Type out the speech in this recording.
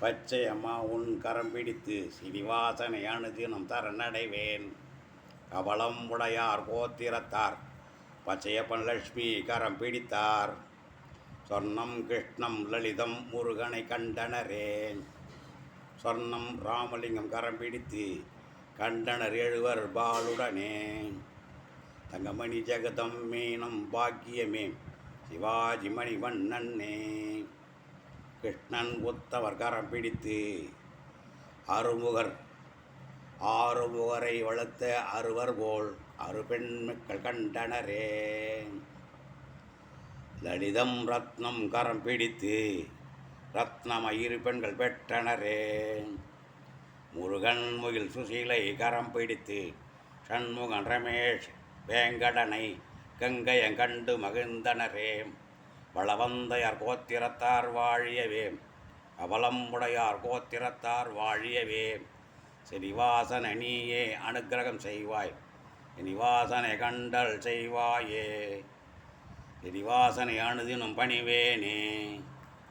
பச்சையம்மா உன் கரம் பிடித்து சீனிவாசனையானது நம் தரநடைவேன். கவளம் உடையார் கோத்திரத்தார் பச்சையப்பன் லட்சுமி கரம் பிடித்தார். சொர்ணம் கிருஷ்ணம் லலிதம் முருகனை கண்டனரேன். சொர்ணம் ராமலிங்கம் கரம் பிடித்து கண்டனர் எழுவர் பாலுடனே. தங்கமணி ஜெகதம் மீனம் பாக்கியமே சிவாஜி மணிவண்ணனே. கிருஷ்ணன் உத்தவர் கரம் பிடித்து ஆறுமுகரை வளர்த்த அறுவர் போல் அறுபெண் மக்கள் கண்டனரே. லலிதம் ரத்னம் கரம் பிடித்து ரத்னம் இரு பெண்கள் பெற்றனரே. முருகன் முகில் சுசீலை கரம் பிடித்து சண்முகன் ரமேஷ் வேங்கடனை கங்கையன் கண்டு மகிழ்ந்தனரே. வளவந்தையார் கோத்திரத்தார் வாழியவே அவலம் உடையார் கோத்திரத்தார் வாழியவே. ஸ்ரீனிவாசன நீயே அனுக்கிரகம் செய்வாய் நிவாசனை கண்டல் செய்வாயே. ஸ்ரீனிவாசனை அணுதினும் பணிவேனே.